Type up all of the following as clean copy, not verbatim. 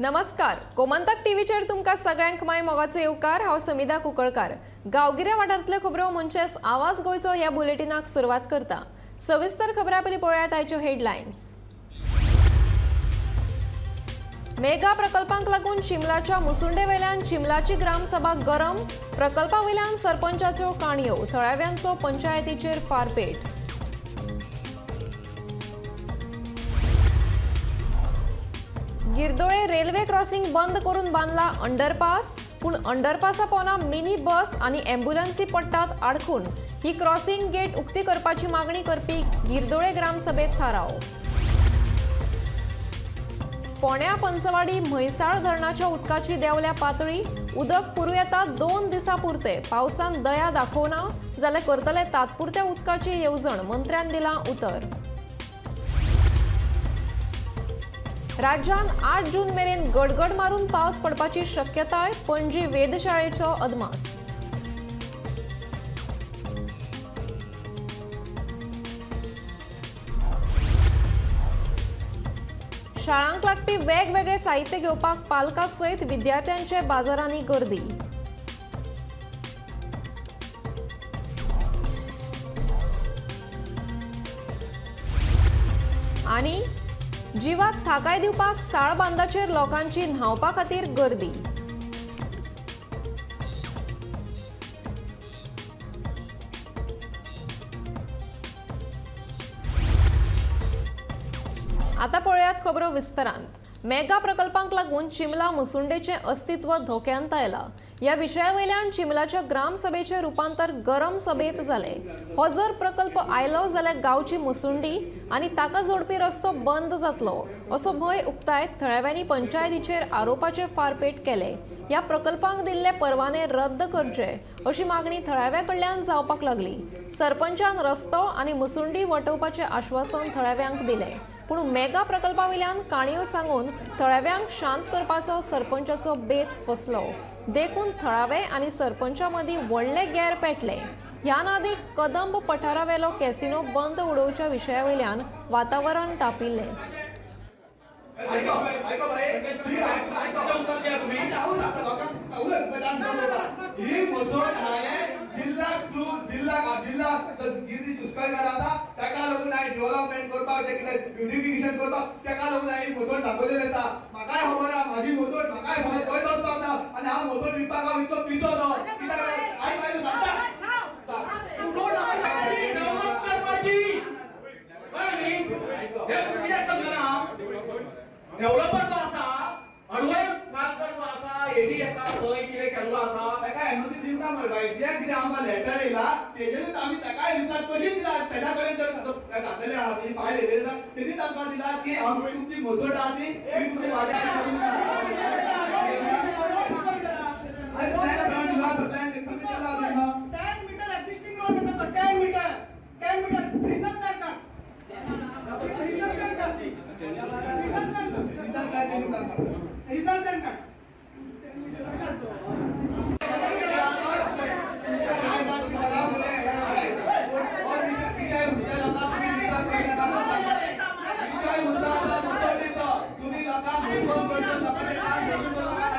नमस्कार, गोमंतक टीव्हीचेर तुमकां सगळ्यांक माय मोगाचो येवकार। हांव समिधा कुंकळकार। गांवगिऱ्या वाठारांतल्यो खबरो म्हणजेच आवाज गोंयचो ह्या बुलेटिनाक सुरवात करता। सविस्तर खबरां पयलीं पळयात आयच्यो हेडलायन्स। मेगा प्रकल्पांक लागून चिमलाच्या मुसुंडे वयल्यान चिमलाची ग्रामसभा गरम। प्रकल्पा वयल्यान सरपंचाच्यो काणयो, थळाव्यांचो पंचायतीचेर फारपेट। गिरदोळे रेल्वे क्रॉसिंग बंद करून बांधला अंडरपास, पूण अंडरपासा पोना मिनी बस आनी एम्ब्युलन्सी पडटात आडकून। ही क्रॉसिंग गेट उक्ती करपाची मागणी करपी गिरदोळे ग्रामसभेत थाराव। फोंड्या पंचवाडी म्हैसाळ धरणाच्या उदकाची देंवल्या पातळी। उदक पुरू येता 2 दिसां पुरते। पावसान दया दाखोवना जाल्यार करतले तात्पुरत्या उदकाची येवजण, मंत्र्यान दिलां उतर। राज्यात 8 जून मेरेन गडगड मारून पावस पडपाची शक्यताय, पणजी वेधशाळेचो अदमास। शाळांक लागपी वेगवेगळे साहित्य घेवपाक पालकां सयत विद्यार्थ्यांचे बाजारांनी गर्दी। आनी जीवाक थाकाय दिवपाक साळबांदाचेर लोकांची न्हावपा खातीर गर्दी। आता पळयात खबरो विस्तारांत। मेगा प्रकल्पांक लागून चिमला मुसुंडेचे अस्तित्व धोक्यांत आयला। ह्या विशयावयल्यान चिमलाच्या ग्रामसभेचे रुपांतर गरम सभेत जाले। हो जर प्रकल्प आयलो जाल्यार गांवची मुसुंडी आनी ताका जोडपी रस्तो बंद जातलो असो भंय उक्तायत थळाव्यांनी पंचायतीचेर आरोपाचे फारपेट केले। ह्या प्रकल्पांक दिल्ले परवाने रद्द करचे अशी मागणी थळाव्या कडल्यान जावपाक लागली। सरपंचान रस्तो आनी मुसुंडी वटोवपाचे आश्वासन थळाव्यांक दिले, पूण मेगा प्रकल्पावयल्यान काणयो सांगून थळाव्यांक शांत करपाचो सरपंचाचो बेत फसलो। देखून थळावे आनी सरपंचा मदीं व्हडले गैर पेटले। ह्या नादी कदंब पठारावेलो कॅसिनो बंद उडोवच्या विशयावयल्यान वातावरण तापिल्लें। डेव्हलपमेंट करपाक ब्युटिफिकेशन करपाक ताका लागून हांवें मोसोड दाखयलेलें आसा। म्हाकाय खबर आहा म्हाजी मोसोड म्हाकाय खबर थंय वचपाक जाय आनी हांव मोसोड विकपाक हांव इतलो पिसो तो कित्याक हांवें सांगता डेव्हलपर तो आसा, अडवय मालकर तो आसा, एडी एका खंय कितें केल्लो आसा ताका एनओसी दिवना मरे भाई। जे कितें आमकां लेटर येयला तेजेरूच आमी ताकाय दितात। कशी दितात तेजा कडेन तर घातलेले आहा ती फायल येयलेली आसा तेणी तांकां दिला की आमी तुमची मोसोड आहा ती तुमची वाट्यार करून दिला सप्लायन कमी केला तेन्ना 10 मीटर एक्झिस्टिंग रोड म्हणटा 10 मीटर रिजन करता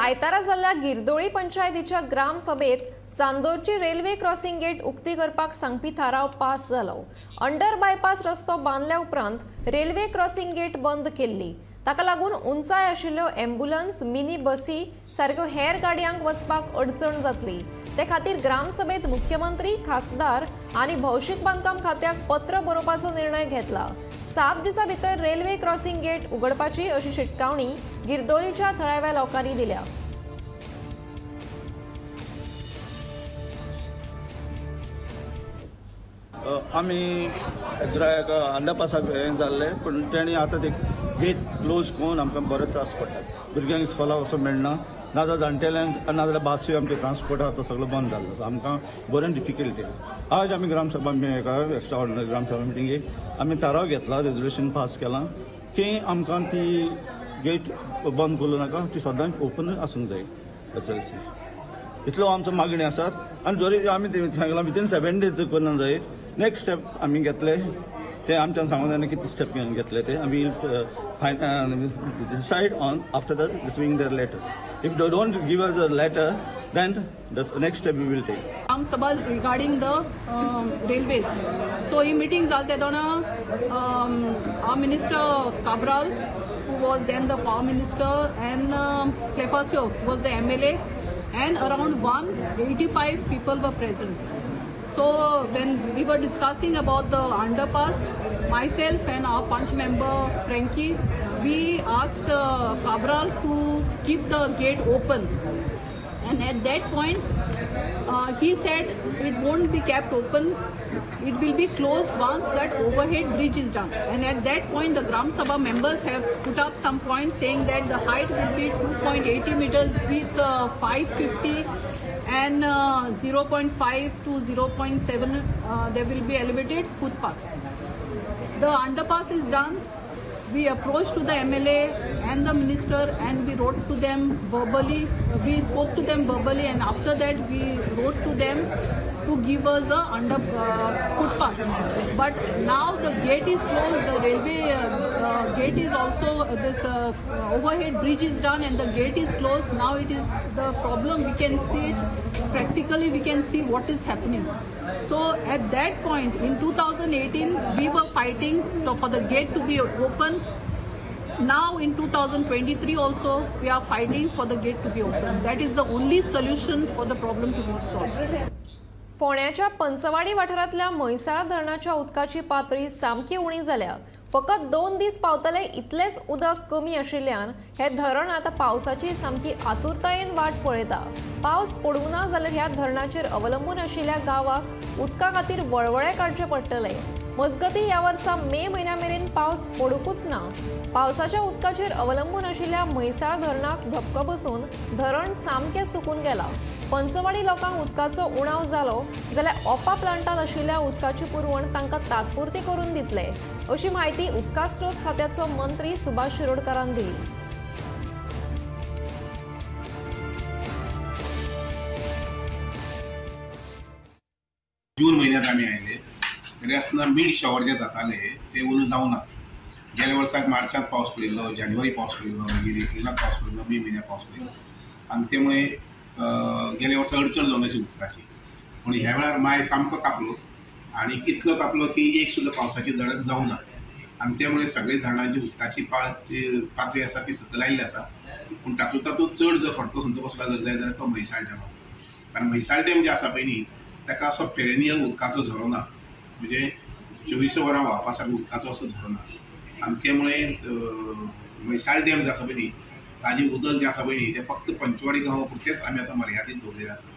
आयतारा जाल्ल्या गिरदोळी पंचायतीच्या ग्रामसभेत चांदोरची रेल्वे क्रॉसिंग गेट उक्ती करपाक सांगपी थाराव पास जालो। अंडर बायपास रस्तो बांदल्या उपरांत रेल्वे क्रॉसिंग गेट बंद केल्ली। ताका लागून उंचाय आशिल्ल्यो एम्ब्युलन्स, मिनी बसी सारक्यो हेर गाडयांक वचपाक अडचण जातली। ते खातीर ग्रामसभेत मुख्यमंत्री, खासदार आनी भौशीक बांदकाम खात्याक पत्र बरोवपाचो निर्णय घेतला। 7 दिसां भितर रेल्वे क्रॉसिंग गेट उगडपाची अशी शिटकावणी गिरदोळीच्या थळाव्या लोकांनी दिल्या। आमी अंडरपासाक हें जाल्लें, पूण तेणी आतां ते गेट क्लोज करून आमकां बरो त्रास पडटात। भुरग्यांक इस्कॉलाक वचूंक मेळना, नाजाल्यार जाणटेल्यांक नाजाल्यार बासूय आमचे ट्रान्सपोर्ट आहा तो सगळो बंद जाल्लो आसा। आमकां बरें डिफिकल्टी। आज आमी ग्रामसभा एक्स्ट्रा ऑर्डिनरी ग्रामसभा मिटिंगेक आमी थाराव घेतला, रेजोल्युशन पास केलां की आमकां ती गेट बंद करूं नाका, ती सदांच ओपन आसूंक जाय एसएलसी। इतलो आमचो मागणी आसात। आनी जरी आमी सांगलां विथीन 7 डेज करना जायत नेक्स्ट स्टेप आमी घेतले ते आमच्यान सांगूंक जायना कितें स्टेप घेतले ते आमी decided on after that receiving their letter if they don't give us a letter then the next step we will take. Gram Sabha regarding the railways. So in meetings our Minister Cabral, who was then the Power Minister, and Clefacio was the MLA, and around 185 people were present. So when we were discussing about the underpass, myself and our punch member Frankie, we asked Cabral to keep the gate open. And at that point, he said it won't be kept open. It will be closed once that overhead bridge is done. And at that point, the Gram Sabha members have put up some points saying that the height will be 2.80 meters with 550 and 0.5 to 0.7. There will be elevated footpath. The underpass is done. We approached to the MLA and the minister, and we wrote to them verbally. We spoke to them verbally, and after that we wrote to them to give us a footpath. But now the gate is closed. The railway gate is also this overhead bridge is done, and the gate is closed. Now it is the problem. We can see it practically. We can see what is happening. So at that point in 2018, we were fighting for the gate to be open. Now in 2023 also, we are fighting for the gate to be open. That is the only solution for the problem to be solved. फोंड्याच्या पंचवाडी वाठारांतल्या म्हैसाळ धरणाच्या उदकाची पातळी सामकी उणी जाल्या. फकत 2 दीस पावतले इतलेच उदक कमी आशिल्ल्यान हे धरण आता पावसाची सामकी आतुरतायेन वाट पळयता. पावस पडूंक ना जाल्यार ह्या धरणाचेर अवलंबून आशिल्ल्या गांवांक उदका खातीर वळवळे काडचे पडटले. मजगती ह्या वर्सा मे म्हयन्या मेरेन पावस पडूंकूच ना. पावसाच्या उदकाचेर अवलंबून आशिल्ल्या म्हैसाळ धरणाक धपको बसून धरण सामकें सुकून गेला. पंचवाडी लोकांक उदकाचो उणाव जालो जाल्यार ओपा प्लांटात आशिल्ल्या उदकाची पुरवण तांकां तात्पुरती करून दितले, अशी माहिती उदका स्रोत खात्याचो मंत्री सुभाष शिरोडकारान दिली. जून महिन्यात आम्ही आयले तरी आसतना मिड शॉवर जे जाताले ते उणो जावनात. गेल्या वर्साक मार्चात पावस पडिल्लो, जानेवारी पावस पडिल्लो, मागीर एप्रिलात पावस पडिल्लो, मे म्हयन्यात पावस पडिल्लो, आनी त्यामुळे गेल्या वर्सा अडचण जावन अशी उदकाची. पूण ह्या वेळार माय सामको तापलो आणि इतलो तापलो की एक सुद्दां पावसाची दडक जावं ना. आनी त्यामुळे सगळे धरणाची उदकाची पातळी आसा ती सकयल आयिल्ली आसा. पूण तातूंत चड जर फटको खंयचो बसला जर जाय जाल्यार तो म्हैसाळ डॅम. कारण म्हैसाळ डॅम जे आसा पळय न्ही ताका असो पेरेनियल उदकाचो झरो ना, म्हणजे 24 वरां व्हांवपा सारको उदकाचो असो झरो ना. आनी त्यामुळे म्हैसाळ डॅम जे आसा पळय न्ही ताजें उदक जें आसा पळय न्ही तें फक्त पंचवाडी गांवा पुरतेंच आमी आतां मर्यादीत दवरलेलें आसा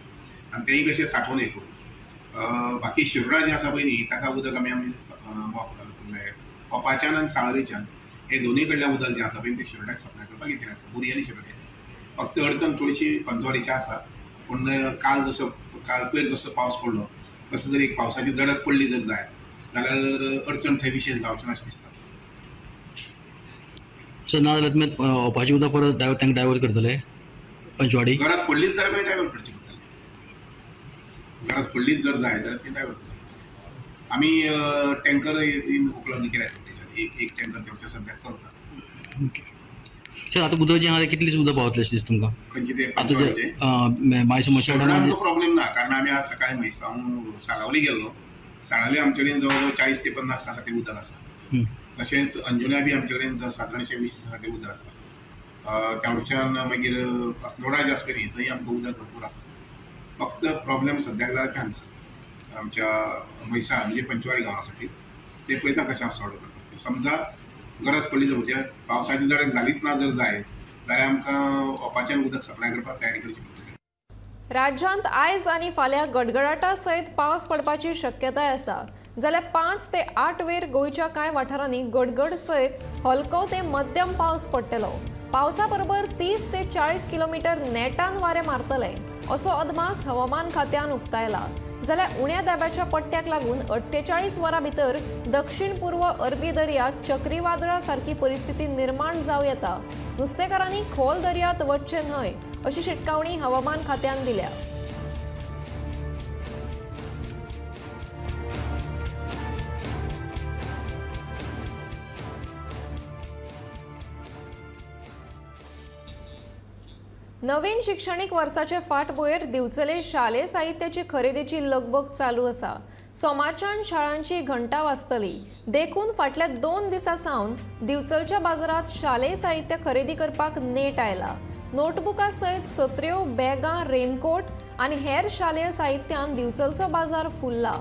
आनी तेय कशें साठोवन हे करून. बाकी शिरोडा जें आसा पळय न्ही ताका उदक आमी ओपाच्यान आनी साळावेच्यान हे दोनूय कडल्यान उदक जें आसा पळय तें शिरोड्याक सप्लाय करपाक येतलें आसा, बुरी आनी शिरोड्याक. फक्त अडचण थोडीशी पंचवाडीची आसा. पूण काल पयर जसो पावस पडलो तसो जर एक पावसाची दडक पडली जर जाय जाल्यार अडचण थंय विशेष जावचें ना अशें दिसता. सो ना जाल्यार तुमी ओपाची उदक परत तांकां डायवर्ट करतले पंचवाडी? गरज पडलीच जाल्यार मागीर डायवर्ट करची पडटलें. गरज पडलीच जर जाय जाल्यार ती डायवर्ट करतली. आमी टँकर उपलब्ध केल्यात, एक टँकर तेवटें सद्याक चलता. ओके सर, आतां उदक जें आसा कितलें उदक पावतलें अशें दिसता तुमकां? खंयचें तें पंचवाडीचें? म्हैसाळ प्रॉब्लेम ना, कारण आमी आज सकाळी म्हैसाळ साळावली गेल्लो. साळावली आमचे कडेन जवळ जवळ 40 ते 50 खातीर उदक आसा. तशेंच अंजुना बी आमचे कडेन सादारणशें 20 खातीर उदक आसा. तेवटेच्यान मागीर अस्नोडा जे आसा पळय न्ही थंय आमकां उदक भरपूर आसा. फक्त प्रॉब्लेम सद्याक जाल्यार तें हांगसर आमच्या म्हैसाळ म्हणजे पंचवाडी गांवा खातीर ते पळयता कशें सॉल्व करपाक. ते समजा गरज पडली जर म्हणजे पावसाची दडक जालीच ना जर जाय जाल्यार आमकां ओपाच्यान उदक सप्लाय करपाक तयारी करची पडटली. राज्यांत आयज आनी फाल्यां गडगडाटा सयत पावस पडपाची शक्यताय आसा. जाल्यार 5 ते 8 वेर गोंयच्या कांय वाठारांनी गडगड सयत हलको ते मध्यम पावस पडटलो. पावसा बरोबर 30 ते 40 किलोमीटर नेटान वारे मारतले असो अदमास हवामान खात्यान उक्तायला. जाल्यार उण्या दाब्याच्या पट्ट्याक लागून 48 वरां भितर दक्षिण पूर्व अरबी दर्यांत चक्रीवादळा सारकी परिस्थिती निर्माण जावं येता. नुस्तेकारांनी खोल दर्यांत वचचे न्हय अशी शिटकावणी हवामान खात्यान दिल्या. नवीन शैक्षणिक वर्साचे फाटभुंयेर दिवचले शालेय साहित्याची खरेदीची लगबग चालू आसा। सोमारच्यान शाळांची घंटा वाजतली। देखून फाटल्या 2 दिसां सावन दिवचलच्या बाजारात शालेय साहित्य खरेदी करपाक नेट आयला। नोटबुकां सयत सत्र्यो, बॅगां, रेनकोट आनी हेर शालेय साहित्यान दिवचलचो बाजार फुल्ला।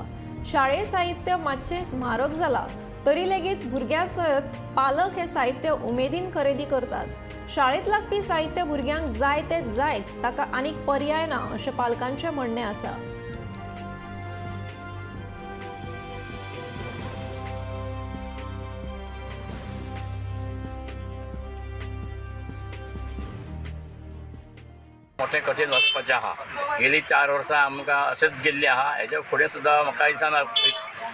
शालेय साहित्य मातशें म्हारग जाला, तरी लेगीत भुरग्यां सयत पालक हे साहित्य उमेदीन खरेदी करतात। शाळेत लागपी साहित्य भुरग्यांक जाय ते जायच, ताका आनीक पर्याय ना अशें पालकांचें म्हणणें आसा। मोठे कठीण वचपाचें आहा। गेली 4 वर्सां आमकां अशेंच गेल्ली आहा। हेच्या फुडें सुद्दां म्हाका दिसना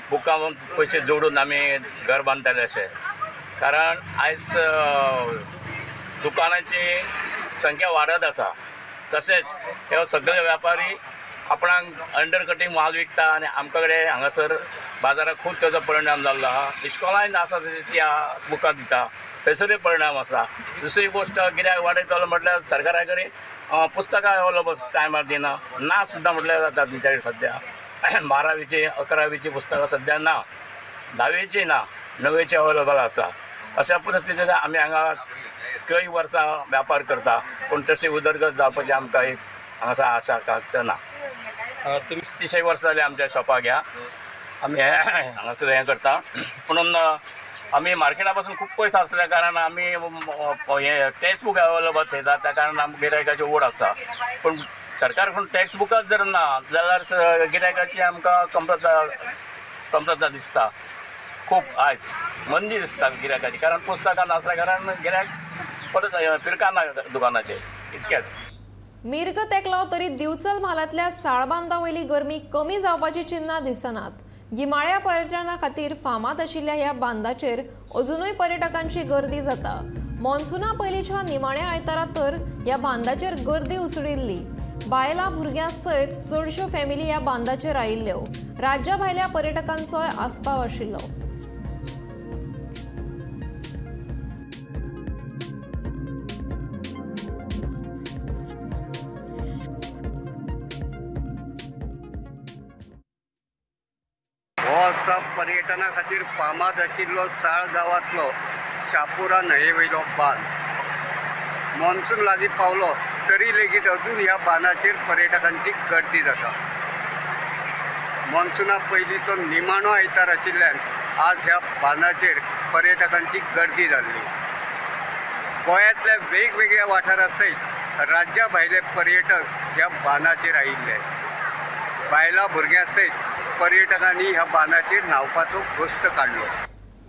बुकां पयशे जोडून आमी घर बांदतले अशें, कारण आयज दुकानाची संख्या वाडत आसा। तशेंच हे सगळे व्यापारी आपणाक अंडर कटींग माल विकता आनी आमचे कडेन हांगासर बाजाराक खूब तेजो परिणाम जाल्लो आहा। इस्कॉलांत आसा त्या बुकां दिता, थंयसरूय परिणाम आसा। दुसरी गोश्ट गिरायक वाडयतलो म्हटल्यार सरकारा कडेन पुस्तकां अवेलेबल टायमार दिना ना सुद्दां म्हटल्यार जाता। तुमच्या कडेन सद्या 12वीची 11वीची पुस्तकां सद्या ना, 10वीची ना, 9वीची अवेलेबल आसा। अशा परिस्थितींत आमी हांगा कई वर्सां व्यापार करता, पूण तशी उदरगत जावपाची आमकां एक हांगासर आशा ना। तुमी 30 वर्सां जालीं आमच्या शॉपाक ह्या आमी हांगासर हें करता, म्हणून आमी मार्केटा पासून खूब पयस आसल्या कारणान आमी हे टॅक्स्ट बुक अवेलेबल थेयता, त्या कारणान आमकां गिरायकाची ओड आसा। पूण सरकार कडून टॅक्स्ट बुकां जर ना जाल्यार गिरायकाची आमकां कमतरता दिसता। खूब आयज मंदी दिसता गिरायकाची, कारण पुस्तकां नासल्या कारणान गिरायक परत फिरकाना दुकानाचेर, इतकेंच। मिर्ग तेंकलो तरी दिवचल म्हालांतल्या साळबांदा वयली गरमी कमी जावपाची चिन्नां दिसनात। गिमाळ्या पर्यटना खातीर फामाद आशिल्ल्या ह्या बांदाचेर अजुनूय पर्यटकांची गर्दी जाता। मॉन्सुना पयलींच्या निमाण्या आयतारा तर ह्या बांदाचेर गर्दी उसळिल्ली। बायलां भुरग्यां सयत चडश्यो फॅमिली ह्या बांदाचेर आयिल्ल्यो। राज्या भायल्या पर्यटकांचोय आस्पाव आशिल्लो। पर्यटना खातीर फामाद आशिल्लो साळ गांवांतलो शापोरा न्हंये बांद मॉन्सून लागीं पावलो तरी लेगीत अजून ह्या बांदाचेर पर्यटकांची गर्दी जाता। मॉन्सुना पयलींचो निमाणो आयतार आशिल्ल्यान आज ह्या बांदाचेर पर्यटकांची गर्दी जाल्ली। गोंयांतल्या वेगवेगळ्या वाठारा सयत राज्या भायले पर्यटक ह्या बांदाचेर आयिल्ले। बायलां भुरग्यां सयत पर्यटकांनी ह्या बांदाचेर न्हावपाचो घोस्त काडलो।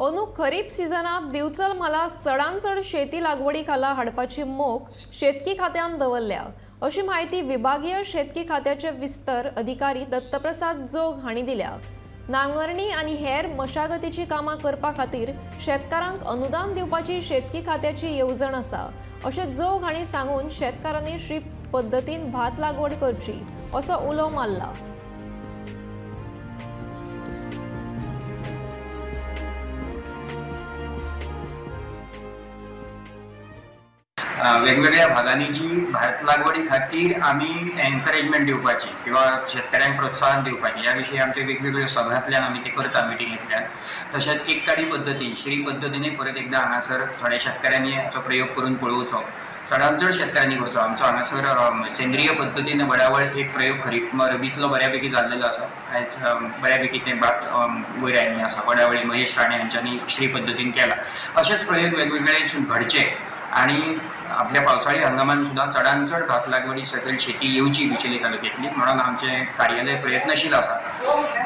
अंदू खरीप सिजनात दिवचल म्हालाक चडांत चड शेती लागवडी खाला हाडपाची मोख शेतकी खात्यान दवरल्या, अशी माहिती विभागीय शेतकी खात्याचे विस्तार अधिकारी दत्तप्रसाद जोग हांणी दिल्या। नांगरणी आनी हेर मशागतीची कामां करपा खातीर शेतकारांक अनुदान दिवपाची शेतकी खात्याची येवजण आसा, अशें जोग हांणी सांगून शेतकारांनी श्रीप पद्दतीन भात लागवड करची असो उलो मारला। वेगवेगळ्या भागांनी जी भात लागवडी खातीर आमी एनकरेजमेंट दिवपाची किंवा शेतकऱ्यांक प्रोत्साहन दिवपाची ह्या विशीं आमचे वेगवेगळ्यो सभांतल्यान आमी ते करता मिटिंगेंतल्यान। तशेंच एककारी पद्दतीन श्री पद्दतीन परत एकदा हांगासर थोड्या शेतकऱ्यांनी हाचो प्रयोग करून पळोवचो, चडांत चड शेतकऱ्यांनी करचो। आमचो हांगासर सेंद्रीय पद्दतीन बडावळ एक प्रयोग खरीप रबीतलो बऱ्यापैकी जाल्लेलो आसा। आयज बऱ्यापैकी ते भात वयर आयिल्लें आसा। बडावळी महेश राणे हांच्यांनी श्री पद्दतीन केला। अशेंच प्रयोग वेगवेगळे घडचे आनी आपल्या पावसाळी हंगामान सुद्दां चडांत चड भात लागवडी सकयल शेती येवची बिचोली तालुक्यांतली, म्हणून आमचें कार्यालय प्रयत्नशील आसा।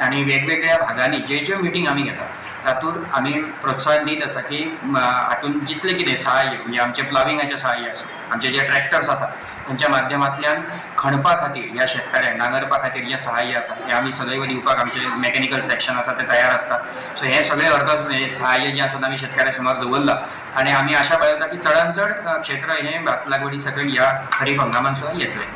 आनी वेगवेगळ्या भागांनी जे मिटींग आमी घेतात तातूंत आमी प्रोत्साहन दीत आसा की हातूंत जितलें कितें सहाय्य म्हणजे आमचे प्लाविंगाचें सहाय्य आसूं, आमचे जे ट्रॅक्टर्स आसा तांच्या माध्यमांतल्यान खणपा खातीर ह्या शेतकऱ्यांक नांगरपा खातीर जें सहाय्य आसा तें आमी सदैव दिवपाक आमचे मॅकॅनिकल सेक्शन आसा ते तयार आसता। सो हे सगळे अर्थ सहाय्य जें आसा आमी शेतकऱ्यां समोर दवरलां आनी आमी आशा बाळगता की चडांत चड क्षेत्र हें भात लागवडी सकयल ह्या खरीप हंगामान सुद्दां येतलें।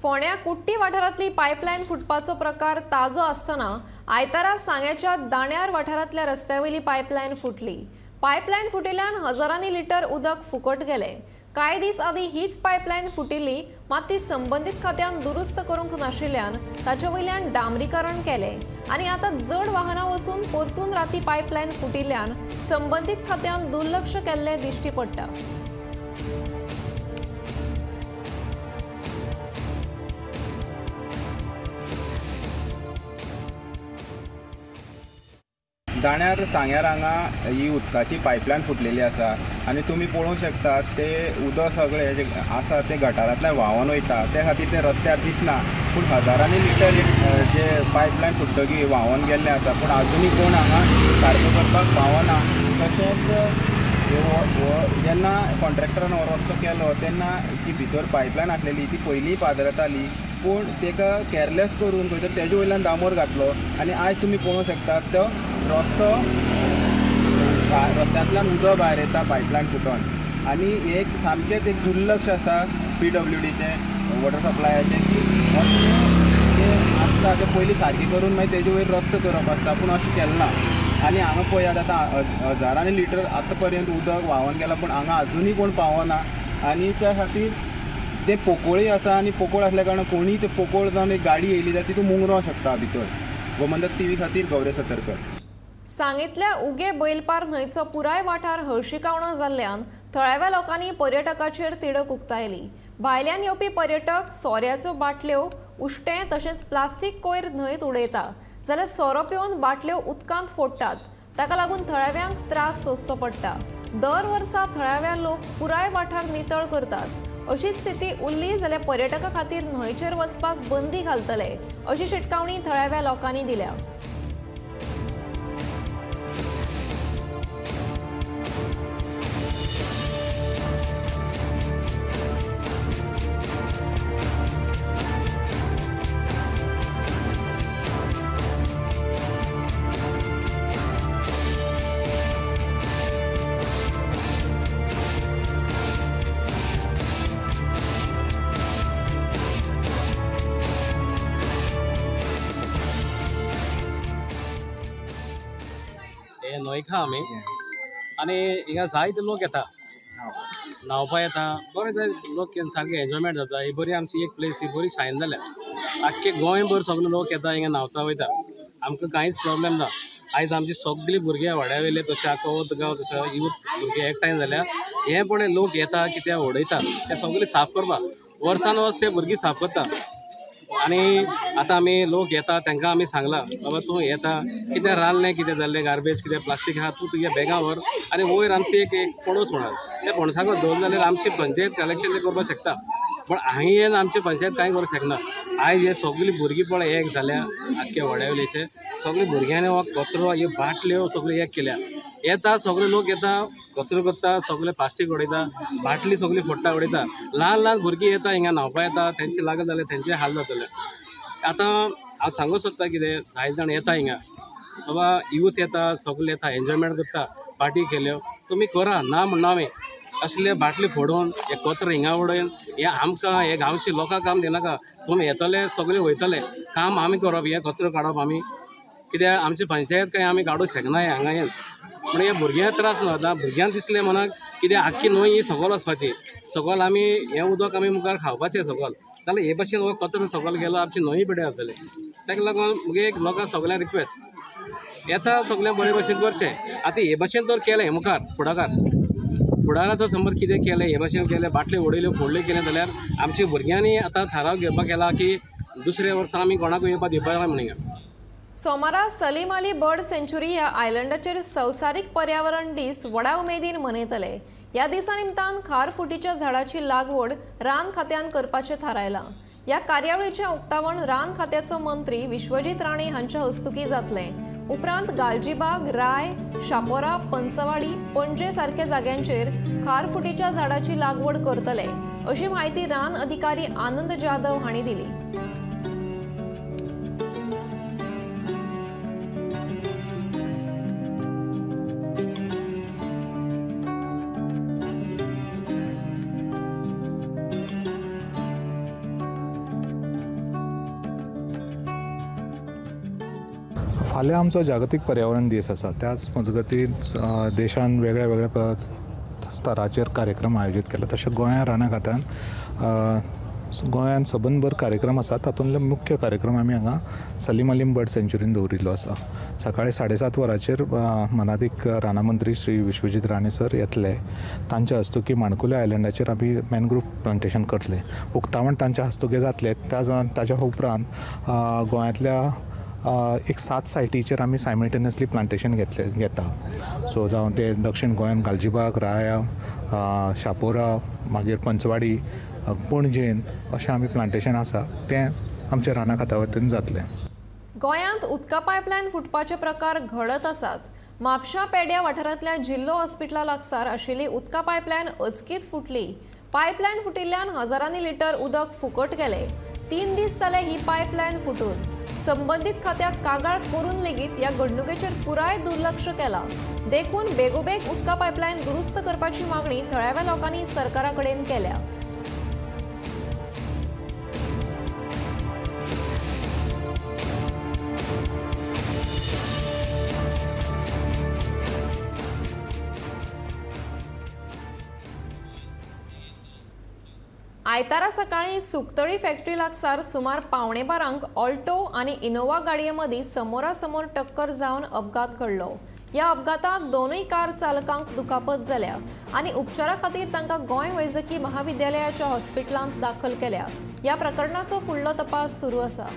फोंड्या कुट्टी वाठारांतली पायपलायन फुटपाचो प्रकार ताजो आसतना आयतारा सांग्याच्या दाण्यार वाठारांतल्या रस्त्यावयली पायपलायन फुटली। पायपलायन फुटिल्ल्यान हजारांनी लिटर उदक फुकट गेले। कांय दीस आदीं हीच पायपलायन फुटिल्ली, मात ती संबंदीत खात्यान दुरुस्त करूंक नाशिल्ल्यान ताचे वयल्यान डांबरीकरण केलें आनी आतां जड वाहनां वचून परतून राती पायपलायन फुटिल्ल्यान संबंदीत खात्यान दुर्लक्ष केल्लें दिश्टी पडटा. दाण्यार सांग्यार हांगा ही उदकाची पायपलायन फुटलेली आसा आनी तुमी पळोवंक शकतात ते उदक सगळें जे आसा ते गटारांतल्यान व्हांवून वयता. त्या खातीर ते रस्त्यार दिसना, पूण हजारांनी लिटर जे पायपलायन फुटतकीर व्हांवून गेल्लें आसा, पूण आजुनूय कोण हांगा सारको करपाक पावना. तशेंच जेन्ना कॉन्ट्रॅक्टरान हो रस्तो केलो तेन्ना जी भितर पायपलायन आसलेली ती पयलीं पाद्रताली, पूण ताका केअरलेस करून खंय तर तेजे वयल्यान दामोर घातलो आनी आयज तुमी पळोवंक शकतात तो रस्तो रस्त्यांतल्यान उदक भायर येता पायपलायन फुटोन. आनी एक सामकेंच एक दुर्लक्ष आसा PWDचें वॉटर सप्लायाचें की अशें आसता तें पयलीं सारकी करून मागीर तेजे वयर रस्तो करप आसता, पूण अशें केलें ना. आनी हांगा पळयात आतां हजारांनी लिटर आतां पर्यंत उदक व्हांवून गेलां, पूण हांगा आजुनूय कोण पावना. आनी त्या खातीर ते पोकोळी आसा आनी पोकोळ आसल्या कारणान कोणीय ते पोकोळ जावन एक गाडी येयली जाल्यार तितून मुंगरोवंक शकता भितर. गोमंतक TV खातीर गौरे सतरकर. सांगेतल्या उगे बैलपार न्हंयचो पुराय वाठार हळशिकावणो जाल्ल्यान थळाव्या लोकांनी पर्यटकाचेर तिडक उक्तायली. भायल्यान येवपी पर्यटक सोऱ्याच्यो बाटल्यो, उश्टें तशेंच प्लास्टीक कोयर न्हंयत उडयता जाल्यार सोरो पिवन बाटल्यो उदकांत फोडटात. ताका लागून थळाव्यांक त्रास सोंसचो पडटा. दर वर्सा थळाव्या लोक पुराय वाठार नितळ करतात. अशीच स्थिती उरली जाल्यार पर्यटका खातीर न्हंयचेर वचपाक बंदी घालतले अशी शिटकावणी थळाव्या लोकांनी दिल्या. न्हंयका आमी आनी हिंगा जायते लोक येता न्हांवपा येता. बरे लोक सारके एन्जॉयमेंट जाता. ही बरी आमची एक प्लेस, ही बरी सायन जाल्या. आख्खे गोंयभर सगळे लोक येता हिंगा न्हांवता वयता. आमकां कांयच प्रॉब्लेम ना. आयज आमची सगळी भुरगे वाड्या वयले तशें आख्खो गांव तशें यूथ भुरगे एकठांय जाल्या. हे पळय लोक येता कित्याक उडयता ते सगळे साफ करपाक. वर्सान वर्स ते भुरगीं साफ करता. आनी आतां आमी लोक येता तांकां आमी सांगलां बाबा तूं येता कितें रांदलें कितें जाल्लें गार्बेज कितें प्लास्टीक आहा तूं तुज्या बॅगां व्हर आनी वयर आमची एक पणस म्हणा त्या पणसाको दवरलें जाल्यार आमची पंचायत कलेक्शन करपाक शकता. पण हांगा येवन आमची पंचायत कांय करूंक शकना. आयज हे सगळीं भुरगीं पळय एक जाल्या आख्ख्या वाड्यावयलेचे सगळीं भुरग्यांनी हो कचरो ह्यो बाटल्यो सगळ्यो एक केल्या. येता सगळे लोक येता कचरो करता, सगळे प्लास्टीक उडयता, बाटली सगळी फोडटा उडयता. ल्हान ल्हान भुरगीं येता हिंगा न्हांवपा येता, तेंचे लागत जाल्यार तेंचे हाल जातले. आतां हांव सांगूं सोदता कितें जायत जाण येता हिंगा बाबा यूथ येता सगळे येता एन्जॉयमेंट करता, पार्टी केल्यो तुमी करा ना म्हणना आमी. असले बाटली फोडून हे कचरो हिंगा उडोवन हे आमकां हे गांवची लोकांक काम दिनाका. तुमी येतले सगळे वयतले काम आमी करप, हे कचरो काडप आमी कित्याक आमची पंचायत काय आमी काडूंक शकनाय हांगा येवन. पूण हे भुरग्यांक त्रास जाता. भुरग्यांक दिसलें मनाक कित्याक आख्खी न्हंय ही सकयल वचपाची, सकयल आमी हें उदक आमी मुखार खावपाचें सकयल जाल्यार हे भाशेन हो कचरो सकयल गेलो आमची न्हंय पिड्यार जातली. ताका लागून मुगे एक लोकांक सगळ्यांक रिक्वेस्ट येता सगळें बरे भशेन करचें. आतां हे भाशेन तर केलें मुखार फुडारां तर समज कितें केलें हे भाशेन केलें बाटल्यो उडयल्यो फोडल्यो केलें जाल्यार आमच्या भुरग्यांनी आतां थाराव घेवपाक केला की दुसऱ्या वर्सा आमी कोणाकूय येवपाक दिवपाक ना म्हणून. सोमारा सलीम अली बर्ड सेंच्युरी ह्या आयलंडाचेर संवसारीक पर्यावरण दीस व्हडा उमेदीन मनयतले. ह्या दिसा निमतान खारफुटीच्या झाडाची लागवड रान खात्यान करपाचें थारायलां. ह्या कार्यावळीचें उक्तावण रान खात्याचो मंत्री विश्वजीत राणे हांच्या हस्तुकी जातलें. उपरांत गालजीबाग, राय, शापोरा, पंचवाडी, पणजे सारख्या जाग्यांचेर खारफुटीच्या झाडाची लागवड करतले अशी माहिती रान अधिकारी आनंद जाधव हांणी दिली. फाल्यां आमचो जागतीक पर्यावरण दीस आसा. त्याच मजगतीं देशान वेगळ्या वेगळ्या स्तराचेर कार्यक्रम आयोजीत केला. तशें गोंया राना खात्यान गोंयान सबनभर कार्यक्रम आसा. तातूंतले मुख्य कार्यक्रम आमी हांगा सलीम अलीम बर्ड सँच्युरीन दवरिल्लो आसा. सकाळीं 7:30 वरांचेर मनादीक राना मंत्री श्री विश्वजीत राणे सर येतले. तांच्या हस्तुकी माणकुले आयलँडाचेर आमी मॅनग्रोव प्लांटेशन करतले. उक्तावण तांच्या हस्तुकी जातले. ताच्या उपरांत गोंयांतल्या एक 7 सायटीचेर आमी सायमल्टेनियसली प्लांटेशन घेता. सो जावं ते दक्षिण गोंयान गालजीबाग, राया, शापोरा, मागीर पंचवाडी, पणजेन अशें आमी प्लांटेशन आसा तें आमच्या राना खात्या वतीन जातलें. गोंयांत उदका पायपलायन फुटपाचे प्रकार घडत आसात. म्हापशा पेड्या वाठारांतल्या जिल्लो हॉस्पिटला लागसार आशिल्ली उदका पायपलायन अचकीत फुटली. पायपलायन फुटिल्ल्यान हजारांनी लिटर उदक फुकट गेले. 3 दीस जाले ही पायपलायन फुटून. संबंधीत खात्याक कागाळ करून लेगीत ह्या घडणुकेचेर पुराय दुर्लक्ष केला. देखून बेगोबेग उदका पायपलायन दुरुस्त करपाची मागणी थळाव्या लोकांनी सरकारा कडेन केल्या. आयतारा सकाळी सुकतळी फॅक्टरी लागसार सुमार 11:15 ऑल्टो आणि इनोवा गाडये मदीं समोरासमोर टक्कर जावन अपघात घडलो. या अपघातांत दोनूय कार चालकांक दुखापत जाल्या आणि उपचारा खातीर तांकां गोंय वैजकी महाविद्यालयाच्या हॉस्पिटलांत दाखल केल्या. या प्रकरणाचो फुडलो तपास सुरू आसा.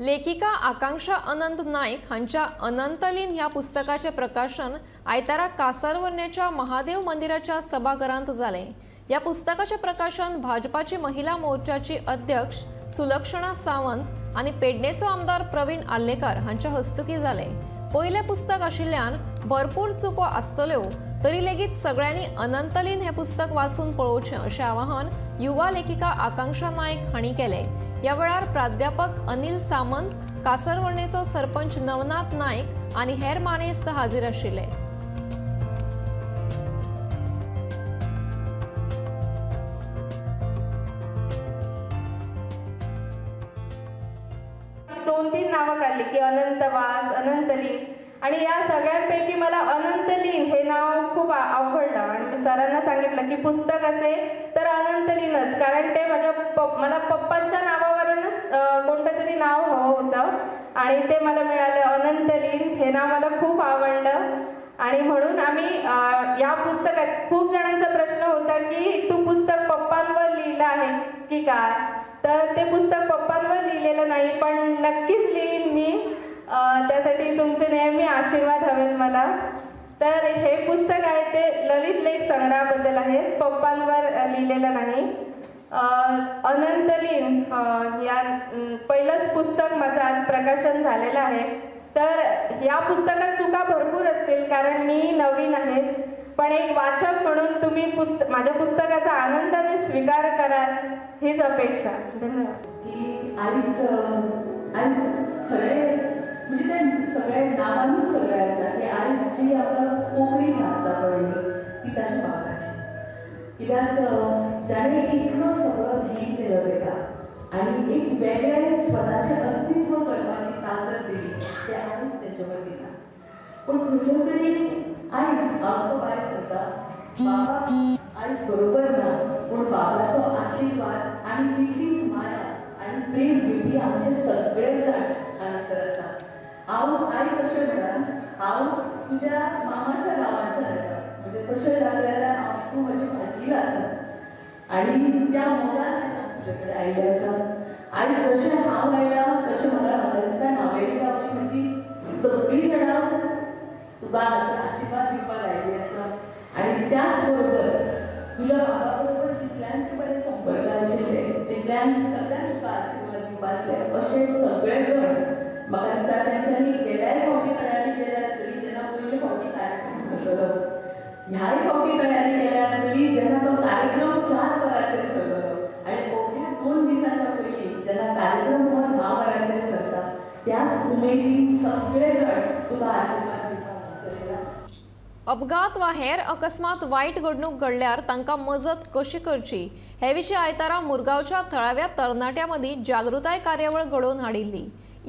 लेखिका आकांक्षा अनंत नाईक हांच्या अनंतलीन ह्या पुस्तकाचे प्रकाशन आयतारा कासारवर्ण्याच्या महादेव मंदिराच्या सभाघरांत जालें. ह्या पुस्तकाचे प्रकाशन भाजपाची महिला मोर्चाची अध्यक्ष सुलक्षणा सावंत आणि पेडणेचो आमदार प्रवीण आल्लेकर हांच्या हस्तुकी जालें. पयलें पुस्तक आशिल्ल्यान भरपूर चुको आसतल्यो तरी लेगीत सगळ्यांनी अनंतलीन हें पुस्तक वाचून पळोवचें अशें आवाहन युवा लेखिका आकांक्षा नाईक हांणी केलें. या वेळार प्राध्यापक अनिल सामंत, कासरवर्णेचो सरपंच नवनाथ नाईक आणि हेर मानेस्त हाजीर आशिल्ले. दोन तीन नावं काढली की अनंतवास, अनंतलीन, आणि या सगळ्यांपैकी मला अनंतलीन हे नाव खूप आवडलं आणि मी सरांना सांगितलं की पुस्तक असेल तर अनंतलीनच, कारण ते मला पप्पांच्या नावावरूनच कोणतं तरी नाव हवं होतं आणि ते मला मिळालं. अनंतलीन हे नाव मला खूप आवडलं आणि म्हणून आम्ही या पुस्तकात खूप जणांचा प्रश्न होता की तू पुस्तक पप्पांवर लिहिलं आहे की काय, तर ते पुस्तक पप्पांवर लिहिलेलं नाही पण नक्कीच लिहीन मी. त्यासाठी तुमचे नेहमी आशीर्वाद हवेत मला. तर हे पुस्तक आहे ते ललित लेख संग्रहाबद्दल आहे, पप्पांवर लिहिलेलं नाही. अनंतलीन या पहिलंच पुस्तक माझं आज प्रकाशन झालेलं आहे. तर या पुस्तकात चुका भरपूर असतील कारण मी नवीन आहे, पण एक वाचक म्हणून तुम्ही माझ्या पुस्तकाचा आनंदाने स्वीकार कराल हीच अपेक्षा. धन्यवाद. म्हणजे ते सगळे नावानूच सगळे आसा की आयज जी आमकां कोंकणी भासता पळय ती ताच्या बापाची, कित्याक जाणें इतलो सगळो धेय केलो तेका आनी एक वेगळें स्वताचें अस्तित्व करपाची ताकद दिली ते आयज तेचे वयर दिता. पूण खंयसर तरी आयज आमकां बाय सांगता बाबा आयज बरोबर ना, पूण बाबाचो आशिर्वाद आनी तितलीच माया आनी प्रेम दिवपी आमचे सगळे जाण हांगासर आसा. हांव आयज अशें म्हणून हांव तुज्या मामाच्या गांवांत जाता, म्हणजे कशें जाल्यार तूं म्हजी भाजी घालता आनी त्या मोगान आयज हांव तुजे कडेन आयिल्लें आसा. आयज जशें हांव आयलां तशें म्हाका दिसता नावेली गांवची म्हजी सगळीं जाणां तुका हांगासर आशिर्वाद दिवपाक आयिल्लीं आसा आनी त्याच बरोबर तुज्या बाबा बरोबर जितल्यांचे बरें संपर्क आशिल्ले, जितल्यान सगळ्यांक तुका आशिर्वाद दिवपा आसले अशे सगळे जाण म्हाका दिसता तेंच्यांनी गेल्याय फावटी तयारी केल्या आसतली जेन्ना पयले फावटी कार्यक्रम करतलो, ह्याय फावटी तयारी केल्या आसतली जेन्ना तो कार्यक्रम 4 वरांचेर ठरलो आनी अवघ्या 2 दिसांच्या पयलीं जेन्ना कार्यक्रम हो 10 वरांचेर ठरता त्याच उमेदीन सगळे जाण तुका आशिर्वाद दिवपाक आसतले. अपघात वा हेर अकस्मात वाईट घडणूक घडल्यार तांकां मजत कशी करची हे विशीं आयतारा मुरगांवच्या थळाव्या तरणाट्यां मदीं जागृताय कार्यावळ घडोवन हाडिल्ली.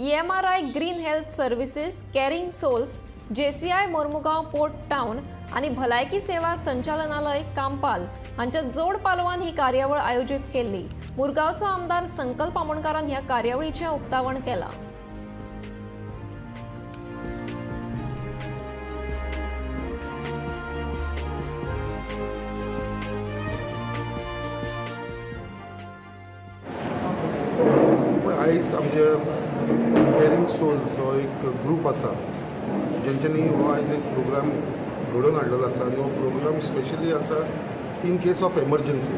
EMRI green health services, caring souls, JCI Mormugao port town आनी भलायकी सेवा संचालनालय कांपाल हांच्या जोड पालवान ही कार्यावळ आयोजीत केल्ली. मुरगांवचो आमदार संकल्प आमोणकारान ह्या कार्यावळीचें उक्तावण केलां. आयज आमचे कॅरिंग सोल्स हो एक ग्रूप आसा जेंच्यांनी हो आयज एक प्रोग्राम घडोवन हाडलेलो आसा आनी हो प्रोग्राम स्पेशली आसा इन केस ऑफ एमर्जन्सी.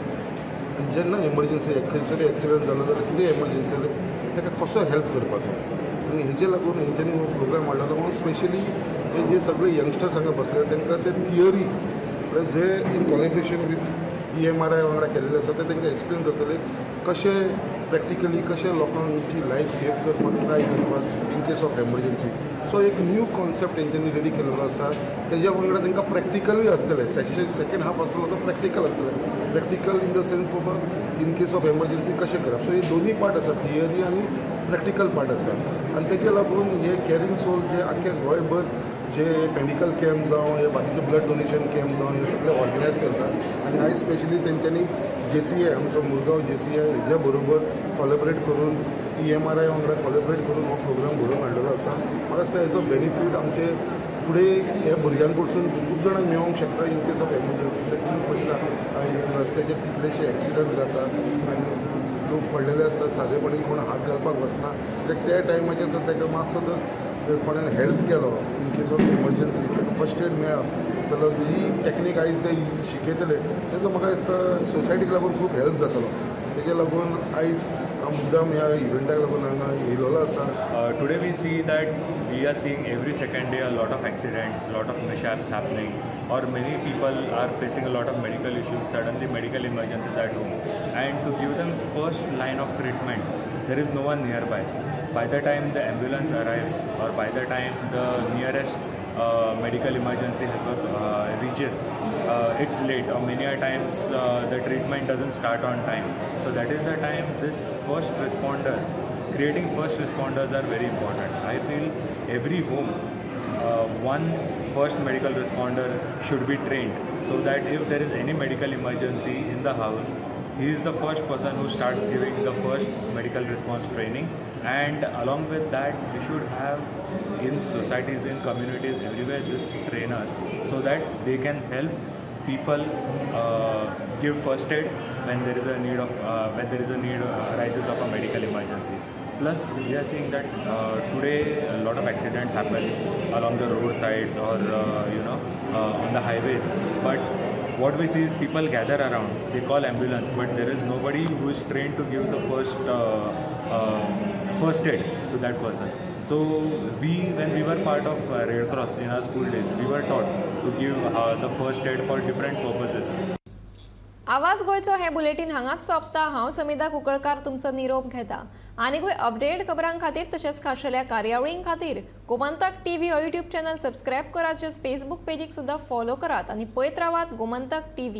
जेन्ना एमर्जन्सी खंयसरी एक्सिडंट जालो जाल्यार कितें एमर्जन्सी जाल्यार ताका कसो हेल्प करपाचो आनी हेजे लागून हेंच्यांनी हो प्रोग्राम हाडलेलो. म्हणून स्पेशली जे सगळे यंगस्टर्स हांगा बसले तांकां ते थियरी जे इन कॉलेब्रेशन विथ EMRI वांगडा केल्लें आसा ते तांकां एक्सप्लेन करतले कशें प्रॅक्टिकली कशें लोकांची लायफ सेव करपाक ट्राय करपाक in case of emergency. So एक न्यू कॉन्सेप्ट तेंच्यांनी रेडी केलेलो आसा. तेज्या वांगडा तांकां प्रॅक्टिकलूय आसतलें. सेकेंड हाफ आसतलो तो प्रॅक्टिकल आसतलें. प्रॅक्टिकल इन द सेन्स बाबा इन केस ऑफ एमर्जन्सी कशें करप. सो हे दोनूय पार्ट आसा, थियरी आनी प्रॅक्टिकल पार्ट आसा. आनी तेजे लागून हे कॅरिंग सोल जे आख्या गोंयभर जे मेडिकल कॅम्प जावं हे बाकीचे ब्लड डोनेशन कॅम्प जावं हे सगळे ऑर्गनायज करतात. आनी आयज स्पेशली तेंच्यांनी JCI आमचो मुरगांव JCI हेज्या बरोबर कॉलेबरेट करून EMRI वांगडा कॉलेबरेट करून हो प्रोग्राम घडोवन हाडलेलो आसा. म्हाका दिसता हेजो बेनिफीट आमचे फुडें ह्या भुरग्यां कडसून खूब जाणांक मेळोंक शकता इन केस ऑफ एमर्जन्सी. ते तुमी पळयता आयज रस्त्याचेर कितलेशे एक्सिडंट जातात आनी लोक पडलेले आसतात, सादेपणी कोण हात घालपाक वचना. त्या टायमाचेर जर ताका मातसो जर कोणें हेल्प केलो इन केस ऑफ एमर्जन्सी ताका फर्स्ट एड मेळप जाल्यार जी टॅक्नीक आयज ते शिकयतले तेजो म्हाका दिसता सोसायटीक लागून खूब हेल्प जातलो. तेजे लागून आयज हांव मुद्दाम ह्या इव्हेंटाक लागून हांगा येयलोलो आसा. Today we see that we are seeing every second day a lot of accidents, lot of mishaps happening, or many people are facing a lot of medical issues, suddenly medical emergencies at home, and to give them first line of treatment there is no one nearby. By the time the ambulance arrives or by the time the nearest medical emergency helper reaches, it's late, or many a times the treatment doesn't start on time. So that is the time this first responders, creating first responders are very important. I feel every home one first medical responder should be trained, so that if there is any medical emergency in the house, he is the first person who starts giving the first medical response training. And along with that, we should have in societies, in communities, everywhere these trainers, so that they can help people give first aid when there is a need arises of a medical emergency. Plus, we are seeing that today a lot of accidents happen along the roadsides or on the highways. But what we see is people gather around, they call ambulance, but there is nobody who is trained to give the first aid to that person. So when we were part of Red Cross in our school days, we were taught to give the first aid for different purposes. आवाज गोयचो हे bulletin हांगाच सोंपता. हांव समिधा कुंकळकार तुमचो निरोप घेता. आनीकूय update खबरां खातीर तशेंच खाशेल्या कार्यावळीं खातीर गोमंतक TV हो यूट्यूब चॅनल सबस्क्रायब करात. फेसबूक पेजीक सुद्दां फॉलो करात आनी पळयत रावात गोमंतक TV.